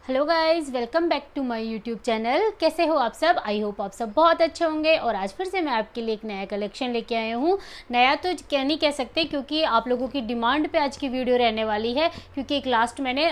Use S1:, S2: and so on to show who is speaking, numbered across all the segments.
S1: Hello guys, welcome back to my YouTube channel. कैसे हो आप सब? आई होप आप सब बहुत अच्छे होंगे। और आज फिर से मैं आपके लिए एक नया कलेक्शन लेके आया हूँ। नया तो क्या नहीं कह सकते, क्योंकि आप लोगों की डिमांड पे आज की वीडियो रहने वाली है। क्योंकि एक लास्ट मैंने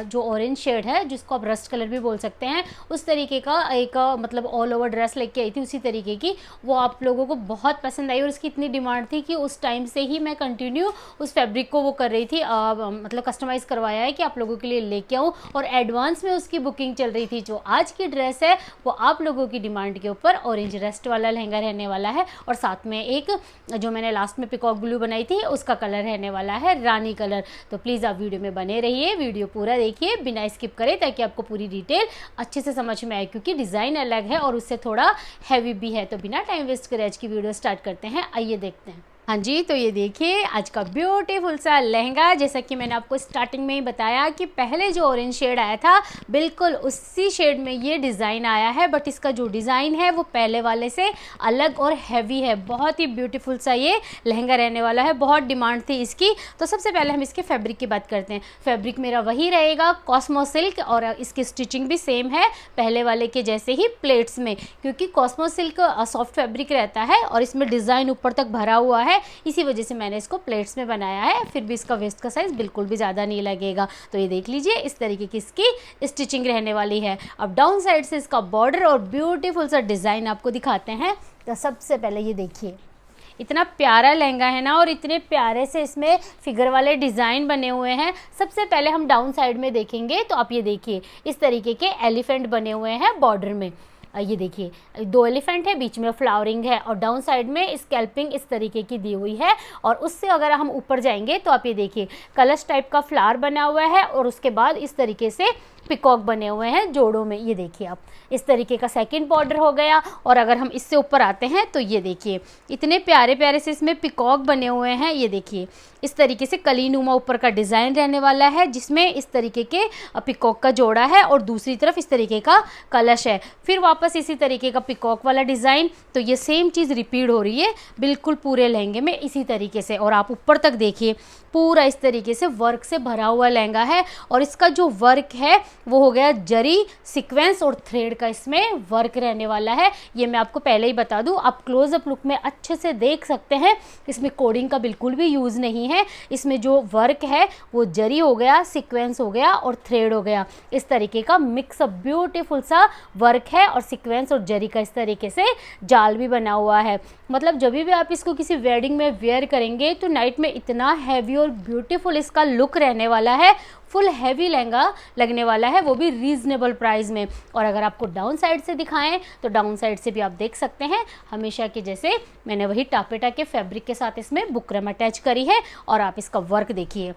S1: जो ऑरेंज शेड है, जिसको आप रस्ट कलर भी बोल सकते हैं, उस तरीके का एक मतलब ऑल ओवर ड्रेस लेके आई थी उसी तरीके की। वो आप लोगों को बहुत पसंद आई और उसकी इतनी डिमांड थी कि उस टाइम से ही मैं कंटिन्यू उस फैब्रिक को वो कर रही थी, मतलब कस्टमाइज़ करवाया है कि आप लोगों के लिए लेके आऊँ। और एडवांस में उसकी बुकिंग चल रही थी। जो आज की ड्रेस है वो आप लोगों की डिमांड के ऊपर ऑरेंज रेस्ट वाला लहंगा रहने वाला है। और साथ में एक जो मैंने लास्ट में पिकॉक ब्लू बनाई थी उसका कलर रहने वाला है रानी कलर। तो प्लीज़ आप वीडियो में बने रहिए, वीडियो पूरा देखिए बिना स्किप करे, ताकि आपको पूरी डिटेल अच्छे से समझ में आए। क्योंकि डिज़ाइन अलग है और उससे थोड़ा हैवी भी है। तो बिना टाइम वेस्ट करे आज की वीडियो स्टार्ट करते हैं। आइए देखते हैं। हाँ जी, तो ये देखिए आज का ब्यूटीफुल सा लहंगा। जैसा कि मैंने आपको स्टार्टिंग में ही बताया कि पहले जो ऑरेंज शेड आया था बिल्कुल उसी शेड में ये डिज़ाइन आया है। बट इसका जो डिज़ाइन है वो पहले वाले से अलग और हैवी है। बहुत ही ब्यूटीफुल सा ये लहंगा रहने वाला है। बहुत डिमांड थी इसकी। तो सबसे पहले हम इसके फैब्रिक की बात करते हैं। फैब्रिक मेरा वही रहेगा, कॉस्मो सिल्क, और इसकी स्टिचिंग भी सेम है पहले वाले के जैसे ही, प्लेट्स में। क्योंकि कॉस्मो सिल्क सॉफ्ट फैब्रिक रहता है और इसमें डिज़ाइन ऊपर तक भरा हुआ है, इसी वजह से मैंने इसको प्लेट्स में बनाया है। फिर भी इसका वेस्ट का साइज़ बिल्कुल भी ज़्यादा नहीं लगेगा। तो ये देख लीजिए, इस तरीके की इसकी स्टिचिंग रहने वाली है। अब डाउन साइड से इसका बॉर्डर और ब्यूटीफुल सा डिज़ाइन आपको दिखाते हैं। तो सबसे पहले ये देखिए, इतना प्यारा लहंगा है ना, और इतने प्यारे से इसमें फिगर वाले डिज़ाइन बने हुए हैं। सबसे पहले हम डाउन साइड में देखेंगे तो आप ये देखिए, इस तरीके के एलिफेंट बने हुए हैं बॉर्डर में। ये देखिए, दो एलिफेंट है, बीच में फ्लावरिंग है, और डाउन साइड में स्कैल्पिंग इस तरीके की दी हुई है। और उससे अगर हम ऊपर जाएंगे तो आप ये देखिए, कलश टाइप का फ्लावर बना हुआ है, और उसके बाद इस तरीके से पिकॉक बने हुए हैं जोड़ों में। ये देखिए, आप इस तरीके का सेकंड बॉर्डर हो गया। और अगर हम इससे ऊपर आते हैं तो ये देखिए, इतने प्यारे प्यारे से इसमें पिकॉक बने हुए हैं। ये देखिए, इस तरीके से कलीनुमा ऊपर का डिज़ाइन रहने वाला है, जिसमें इस तरीके के पिकॉक का जोड़ा है, और दूसरी तरफ इस तरीके का कलश है। फिर वापस इसी तरीके का पिकॉक वाला डिज़ाइन। तो ये सेम चीज़ रिपीट हो रही है बिल्कुल पूरे लहंगे में इसी तरीके से। और आप ऊपर तक देखिए, पूरा इस तरीके से वर्क से भरा हुआ लहंगा है। और इसका जो वर्क है वो हो गया जरी, सीक्वेंस और थ्रेड का इसमें वर्क रहने वाला है। ये मैं आपको पहले ही बता दूं, आप क्लोजअप लुक में अच्छे से देख सकते हैं। इसमें कोडिंग का बिल्कुल भी यूज़ नहीं है। इसमें जो वर्क है वो जरी हो गया, सीक्वेंस हो गया और थ्रेड हो गया। इस तरीके का मिक्स अप ब्यूटीफुल सा वर्क है, और सीक्वेंस और जरी का इस तरीके से जाल भी बना हुआ है। मतलब जब भी आप इसको किसी वेडिंग में वेयर करेंगे तो नाइट में इतना हैवी और ब्यूटीफुल इसका लुक रहने वाला है। फुल हैवी लहंगा लगने वाला है, वो भी रीज़नेबल प्राइस में। और अगर आपको डाउन साइड से दिखाएं तो डाउन साइड से भी आप देख सकते हैं, हमेशा के जैसे मैंने वही टापेटा के फैब्रिक के साथ इसमें बुकरम अटैच करी है। और आप इसका वर्क देखिए,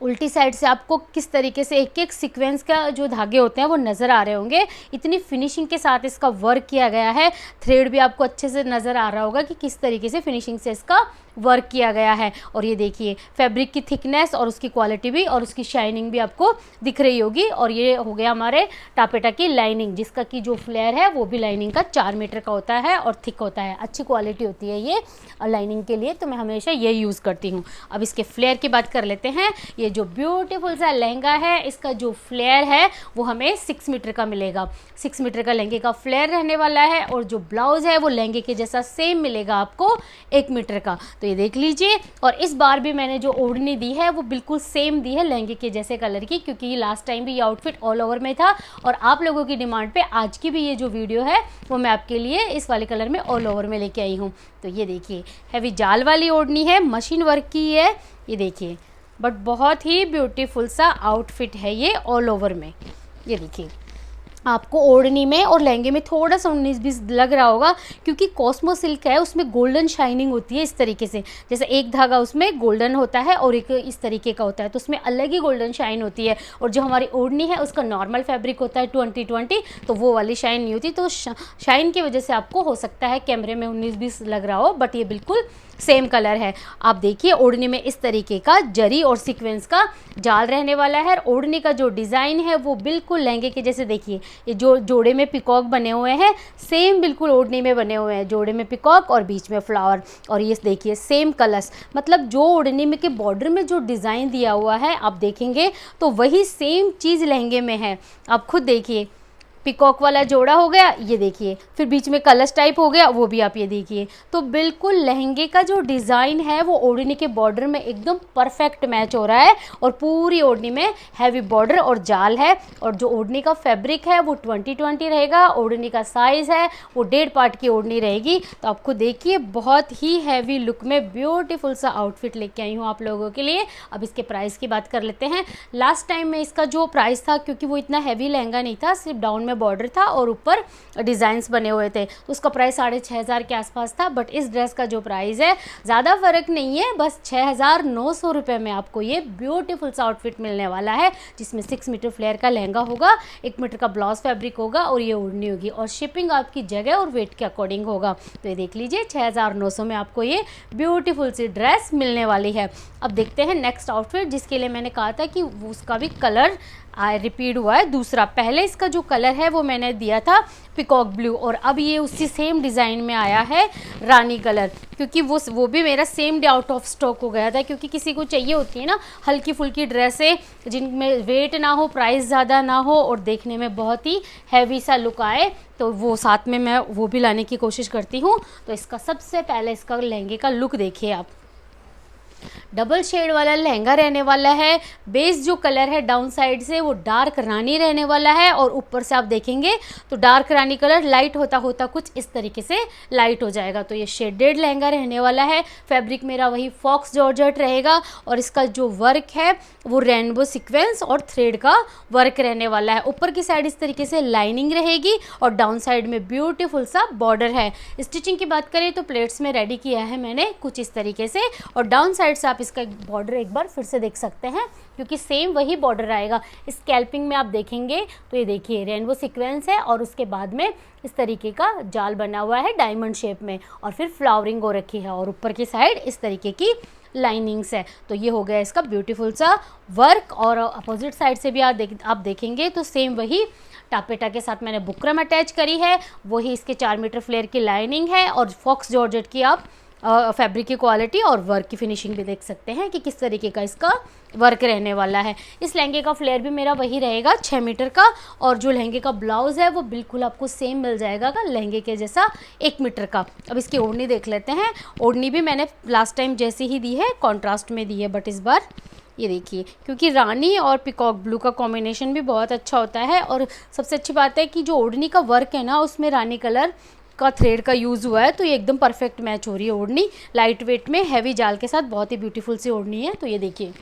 S1: उल्टी साइड से आपको किस तरीके से एक एक सीक्वेंस का जो धागे होते हैं वो नज़र आ रहे होंगे। इतनी फिनिशिंग के साथ इसका वर्क किया गया है। थ्रेड भी आपको अच्छे से नज़र आ रहा होगा कि किस तरीके से फिनिशिंग से इसका वर्क किया गया है। और ये देखिए, फैब्रिक की थिकनेस और उसकी क्वालिटी भी और उसकी शाइनिंग भी आपको दिख रही होगी। और ये हो गया हमारे टापेटा की लाइनिंग, जिसका कि जो फ्लेयर है वो भी लाइनिंग का 4 मीटर का होता है और थिक होता है। अच्छी क्वालिटी होती है ये लाइनिंग के लिए, तो मैं हमेशा ये यूज़ करती हूँ। अब इसके फ्लेयर की बात कर लेते हैं। ये जो ब्यूटीफुल सा लहंगा है, इसका जो फ्लेयर है वो हमें 6 मीटर का मिलेगा। 6 मीटर का लहंगे का फ्लेयर रहने वाला है। और जो ब्लाउज़ है वो लहंगे के जैसा सेम मिलेगा आपको 1 मीटर का। तो ये देख लीजिए। और इस बार भी मैंने जो ओढ़नी दी है वो बिल्कुल सेम दी है लहंगे के जैसे कलर की, क्योंकि लास्ट टाइम भी ये आउटफिट ऑल ओवर में था। और आप लोगों की डिमांड पे आज की भी ये जो वीडियो है वो मैं आपके लिए इस वाले कलर में ऑल ओवर में लेके आई हूँ। तो ये देखिए, हैवी जाल वाली ओढ़नी है, मशीन वर्क की है। ये देखिए, बट बहुत ही ब्यूटीफुल सा आउटफिट है ये ऑल ओवर में। ये देखिए, आपको ओढ़नी में और लहंगे में थोड़ा सा 19-20 लग रहा होगा, क्योंकि कॉस्मो सिल्क है, उसमें गोल्डन शाइनिंग होती है इस तरीके से। जैसे एक धागा उसमें गोल्डन होता है और एक इस तरीके का होता है, तो उसमें अलग ही गोल्डन शाइन होती है। और जो हमारी ओढ़नी है उसका नॉर्मल फैब्रिक होता है 20-20, तो वो वाली शाइन नहीं होती। तो शाइन की वजह से आपको हो सकता है कैमरे में 19-20 लग रहा हो, बट ये बिल्कुल सेम कलर है। आप देखिए ओढ़नी में इस तरीके का जरी और सीक्वेंस का जाल रहने वाला है। ओढ़नी का जो डिज़ाइन है वो बिल्कुल लहंगे के जैसे, देखिए ये जो जोड़े में पिकॉक बने हुए हैं सेम बिल्कुल ओढ़नी में बने हुए हैं, जोड़े में पिकॉक और बीच में फ्लावर। और ये देखिए सेम कलर्स, मतलब जो ओढ़नी में के बॉर्डर में जो डिज़ाइन दिया हुआ है आप देखेंगे तो वही सेम चीज़ लहंगे में है। आप खुद देखिए, पिकॉक वाला जोड़ा हो गया, ये देखिए, फिर बीच में कलश टाइप हो गया, वो भी आप ये देखिए। तो बिल्कुल लहंगे का जो डिज़ाइन है वो ओढ़नी के बॉर्डर में एकदम परफेक्ट मैच हो रहा है। और पूरी ओढ़नी में हैवी बॉर्डर और जाल है। और जो ओढ़नी का फैब्रिक है वो 2020 रहेगा। ओढ़नी का साइज़ है वो 1.5 पार्ट की ओढ़नी रहेगी। तो आपको देखिए बहुत ही हैवी लुक में ब्यूटीफुल सा आउटफिट लेके आई हूँ आप लोगों के लिए। अब इसके प्राइस की बात कर लेते हैं। लास्ट टाइम में इसका जो प्राइस था, क्योंकि वो इतना हैवी लहंगा नहीं था, सिर्फ डाउन में बॉर्डर था और ऊपर डिज़ाइंस बने हुए थे, तो उसका प्राइस 6,500 के आसपास था। बट इस ड्रेस का जो प्राइस है ज़्यादा फ़र्क नहीं है, बस 6,900 रुपये में आपको ये ब्यूटीफुल सा आउटफिट मिलने वाला है, जिसमें 6 मीटर फ्लेयर का लहंगा होगा, 1 मीटर का ब्लाउज फैब्रिक होगा और ये ओढ़नी होगी। और शिपिंग आपकी जगह और वेट के अकॉर्डिंग होगा। तो ये देख लीजिए 6,900 में आपको ये ब्यूटीफुल सी ड्रेस मिलने वाली है। अब देखते हैं नेक्स्ट आउटफिट, जिसके लिए मैंने कहा था कि उसका भी कलर रिपीट हुआ है दूसरा। पहले इसका जो कलर है वो मैंने दिया था पिकॉक ब्लू, और अब ये उसी सेम डिज़ाइन में आया है रानी कलर, क्योंकि वो भी मेरा same day out of stock हो गया था। क्योंकि किसी को चाहिए होती है ना हल्की फुल्की ड्रेसें जिनमें वेट ना हो, प्राइस ज़्यादा ना हो और देखने में बहुत ही हैवी सा लुक आए, तो वो साथ में मैं वो भी लाने की कोशिश करती हूँ। तो इसका सबसे पहले इसका लहंगे का लुक देखिए आप। डबल शेड वाला लहंगा रहने वाला है। बेस जो कलर है डाउन साइड से वो डार्क रानी रहने वाला है, और ऊपर से आप देखेंगे तो डार्क रानी कलर लाइट होता होता कुछ इस तरीके से लाइट हो जाएगा। तो ये शेडेड लहंगा रहने वाला है। फैब्रिक मेरा वही फॉक्स जॉर्जेट रहेगा, और इसका जो वर्क है वो रेनबो सीक्वेंस और थ्रेड का वर्क रहने वाला है। ऊपर की साइड इस तरीके से लाइनिंग रहेगी और डाउन साइड में ब्यूटीफुल सा बॉर्डर है। स्टिचिंग की बात करें तो प्लेट्स में रेडी किया है मैंने कुछ इस तरीके से, और डाउन साइड से आप इसका बॉर्डर एक बार फिर से देख सकते हैं, क्योंकि सेम वही बॉर्डर आएगा। स्कैल्पिंग में आप देखेंगे तो ये देखिए रेनबो सीक्वेंस है, और उसके बाद में इस तरीके का जाल बना हुआ है डायमंड शेप में, और फिर फ्लावरिंग हो रखी है, और ऊपर की साइड इस तरीके की लाइनिंग्स है। तो ये हो गया इसका ब्यूटीफुल सा वर्क। और अपोजिट साइड से भी आप देखेंगे तो सेम वही टापेटा के साथ मैंने बुकरम अटैच करी है, वही इसके 4 मीटर फ्लेयर की लाइनिंग है, और फॉक्स जॉर्जेट की आप फैब्रिक की क्वालिटी और वर्क की फिनिशिंग भी देख सकते हैं कि किस तरीके का इसका वर्क रहने वाला है। इस लहंगे का फ्लेयर भी मेरा वही रहेगा 6 मीटर का, और जो लहंगे का ब्लाउज़ है वो बिल्कुल आपको सेम मिल जाएगा लहंगे के जैसा 1 मीटर का। अब इसकी ओढ़नी देख लेते हैं। ओढ़नी भी मैंने लास्ट टाइम जैसी ही दी है, कॉन्ट्रास्ट में दी है, बट इस बार ये देखिए, क्योंकि रानी और पिकॉक ब्लू का कॉम्बिनेशन भी बहुत अच्छा होता है। और सबसे अच्छी बात है कि जो ओढ़नी का वर्क है ना उसमें रानी कलर का थ्रेड का यूज़ हुआ है, तो ये एकदम परफेक्ट मैच हो रही है ओढ़नी। लाइट वेट में हैवी जाल के साथ बहुत ही ब्यूटीफुल सी ओढ़नी है। तो ये देखिए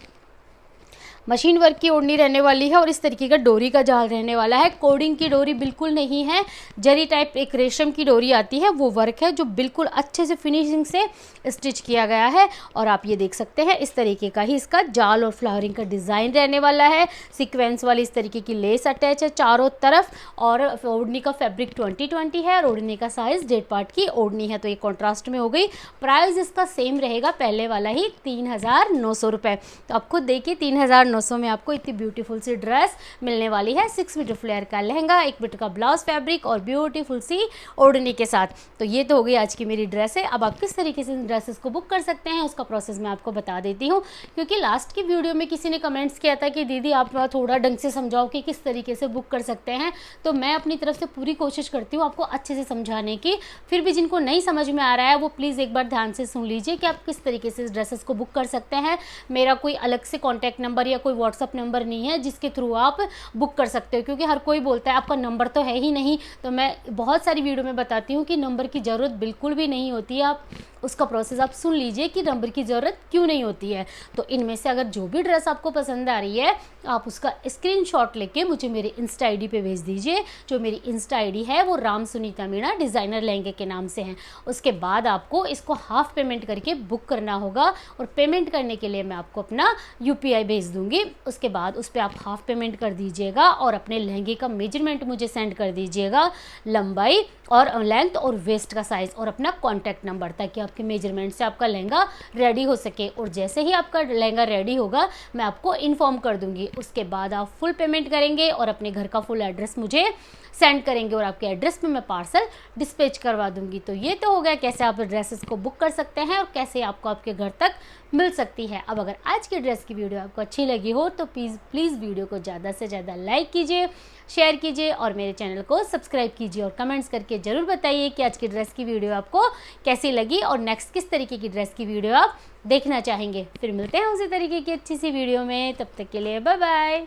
S1: मशीन वर्क की ओढ़नी रहने वाली है, और इस तरीके का डोरी का जाल रहने वाला है। कोडिंग की डोरी बिल्कुल नहीं है, जरी टाइप एक रेशम की डोरी आती है वो वर्क है, जो बिल्कुल अच्छे से फिनिशिंग से स्टिच किया गया है। और आप ये देख सकते हैं इस तरीके का ही इसका जाल और फ्लावरिंग का डिज़ाइन रहने वाला है। सीक्वेंस वाली इस तरीके की लेस अटैच है चारों तरफ, और ओढ़नी का फैब्रिक 2020 है, और ओढ़नी का साइज़ 1.5 पार्ट की ओढ़नी है। तो ये कॉन्ट्रास्ट में हो गई। प्राइस इसका सेम रहेगा पहले वाला ही 3,900 रुपये। तो आप खुद देखिए 3,900 में आपको इतनी ब्यूटीफुल सी ड्रेस मिलने वाली है। 6 मीटर फ्लेयर का लहंगा, 1 मीटर का ब्लाउज फैब्रिक और ब्यूटीफुल सी ओढ़नी के साथ। तो ये तो हो गई आज की मेरी ड्रेस है। अब आप किस तरीके से इन ड्रेसेस को बुक कर सकते हैं उसका प्रोसेस मैं आपको बता देती हूँ, क्योंकि लास्ट की वीडियो में किसी ने कमेंट्स किया था कि दीदी आप थोड़ा ढंग से समझाओ कि किस तरीके से बुक कर सकते हैं। तो मैं अपनी तरफ से पूरी कोशिश करती हूँ आपको अच्छे से समझाने की। फिर भी जिनको नहीं समझ में आ रहा है वो प्लीज़ एक बार ध्यान से सुन लीजिए कि आप किस तरीके से इस ड्रेसेस को बुक कर सकते हैं। मेरा कोई अलग से कॉन्टैक्ट नंबर या कोई व्हाट्सअप नंबर नहीं है जिसके थ्रू आप बुक कर सकते हो, क्योंकि हर कोई बोलता है आपका नंबर तो है ही नहीं। तो मैं बहुत सारी वीडियो में बताती हूँ कि नंबर की ज़रूरत बिल्कुल भी नहीं होती है। आप उसका प्रोसेस आप सुन लीजिए कि नंबर की ज़रूरत क्यों नहीं होती है। तो इनमें से अगर जो भी ड्रेस आपको पसंद आ रही है आप उसका स्क्रीनशॉट लेके मुझे मेरे इंस्टा आईडी पे भेज दीजिए। जो मेरी इंस्टा आईडी है वो राम सुनीता मीणा डिज़ाइनर लहंगे के नाम से है। उसके बाद आपको इसको हाफ पेमेंट करके बुक करना होगा, और पेमेंट करने के लिए मैं आपको अपना UPI भेज दूँगी। उसके बाद उस पर आप हाफ पेमेंट कर दीजिएगा और अपने लहंगे का मेजरमेंट मुझे सेंड कर दीजिएगा, लंबाई और लेंथ और वेस्ट का साइज़ और अपना कॉन्टैक्ट नंबर, ताकि आपके मेजरमेंट से आपका लहंगा रेडी हो सके। और जैसे ही आपका लहंगा रेडी होगा मैं आपको इन्फॉर्म कर दूंगी। उसके बाद आप फुल पेमेंट करेंगे और अपने घर का फुल एड्रेस मुझे सेंड करेंगे और आपके एड्रेस पे मैं पार्सल डिस्पैच करवा दूंगी। तो ये तो हो गया कैसे आप ड्रेसेस को बुक कर सकते हैं और कैसे आपको आपके घर तक मिल सकती है। अब अगर आज की ड्रेस की वीडियो आपको अच्छी लगी हो तो प्लीज़ वीडियो को ज़्यादा से ज़्यादा लाइक कीजिए, शेयर कीजिए और मेरे चैनल को सब्सक्राइब कीजिए और कमेंट्स करके ज़रूर बताइए कि आज की ड्रेस की वीडियो आपको कैसी लगी और नेक्स्ट किस तरीके की ड्रेस की वीडियो आप देखना चाहेंगे। फिर मिलते हैं उसी तरीके की अच्छी सी वीडियो में, तब तक के लिए बाय बाय।